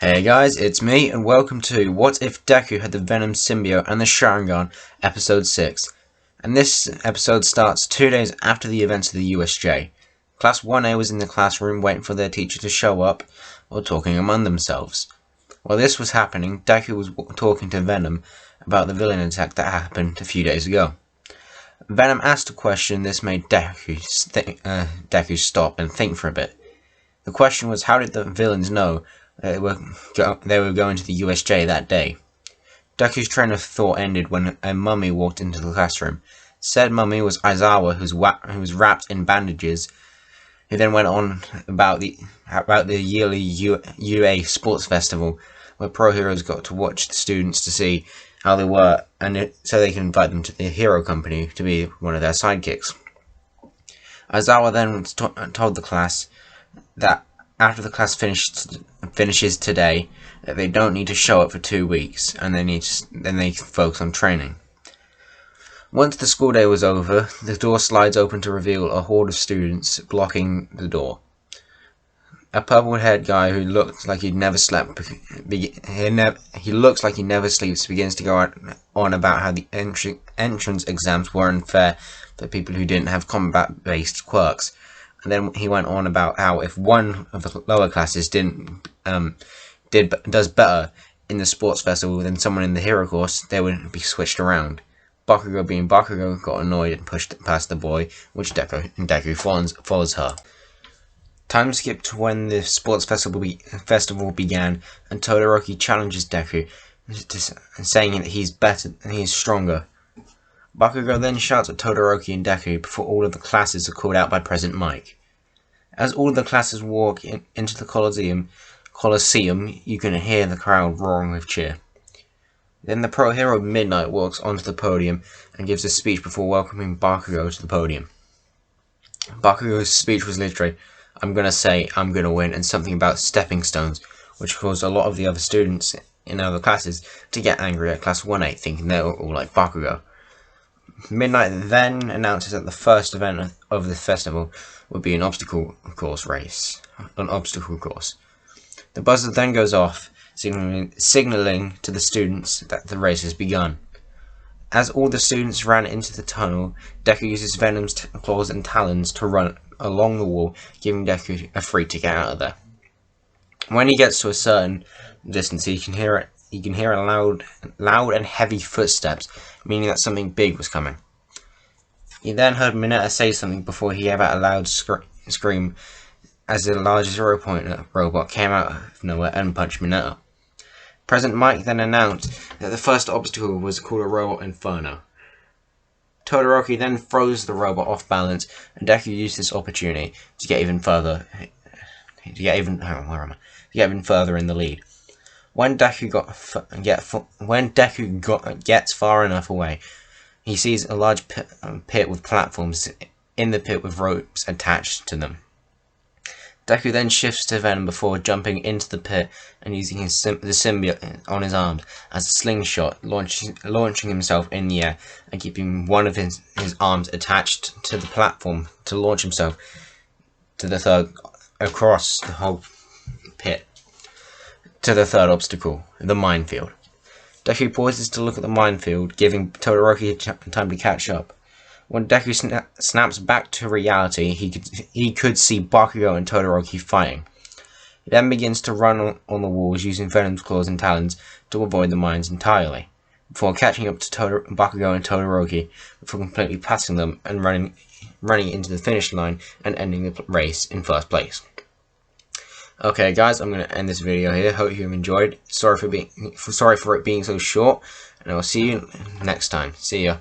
Hey guys, it's me, and welcome to What If Deku Had the Venom Symbiote and the Sharingan, Episode 6. And this episode starts 2 days after the events of the USJ. Class 1A was in the classroom waiting for their teacher to show up, or talking among themselves. While this was happening, Deku was talking to Venom about the villain attack that happened a few days ago. Venom asked a question. This made Deku stop and think for a bit. The question was, how did the villains know they were going to the USJ that day? Deku's train of thought ended when a mummy walked into the classroom. Said mummy was Aizawa, who was wrapped in bandages. He then went on about the yearly UA Sports Festival, where pro heroes got to watch the students to see how they were, so they can invite them to the hero company to be one of their sidekicks. Aizawa then told the class that after the class finishes today, that they don't need to show up for 2 weeks, and then they can focus on training. Once the school day was over, the door slides open to reveal a horde of students blocking the door. A purple-haired guy who looks like he never sleeps begins to go on about how the entrance exams were unfair for people who didn't have combat-based quirks. And then he went on about how if one of the lower classes does better in the sports festival than someone in the hero course, they would be switched around. Bakugo, being Bakugo, got annoyed and pushed past the boy, which Deku follows her. Time skipped to when the sports festival began, and Todoroki challenges Deku, saying that he's better and he's stronger. Bakugo then shouts at Todoroki and Deku before all of the classes are called out by President Mike. As all of the classes walk into the coliseum, you can hear the crowd roaring with cheer. Then the pro hero Midnight walks onto the podium and gives a speech before welcoming Bakugo to the podium. Bakugo's speech was literally, "I'm gonna say I'm gonna win," and something about stepping stones, which caused a lot of the other students in other classes to get angry at Class 1A, thinking they were all like Bakugo. Midnight then announces that the first event of the festival would be an obstacle course. The buzzer then goes off, signaling to the students that the race has begun. As all the students ran into the tunnel, Deku uses Venom's claws and talons to run along the wall, giving Deku a free ticket out of there. When he gets to a certain distance, he can hear loud and heavy footsteps, meaning that something big was coming. He then heard Mineta say something before he gave out a loud scream as the large zero-point robot came out of nowhere and punched Mineta. President Mike then announced that the first obstacle was called a robot inferno. Todoroki then throws the robot off balance, and Deku used this opportunity to get even further in the lead. When Deku gets far enough away, he sees a large pit with platforms in the pit with ropes attached to them. Deku then shifts to Venom before jumping into the pit and using the symbiote on his arms as a slingshot, launching himself in the air and keeping one of his arms attached to the platform to launch himself across the whole pit to the third obstacle, the minefield. Deku pauses to look at the minefield, giving Todoroki time to catch up. When Deku snaps back to reality, he could see Bakugo and Todoroki fighting. He then begins to run on the walls using Venom's claws and talons to avoid the mines entirely, before catching up to Bakugo and Todoroki, before completely passing them and running into the finish line and ending the race in first place. Okay guys, I'm going to end this video here. Hope you've enjoyed. Sorry for it being so short, and I will see you next time. See ya.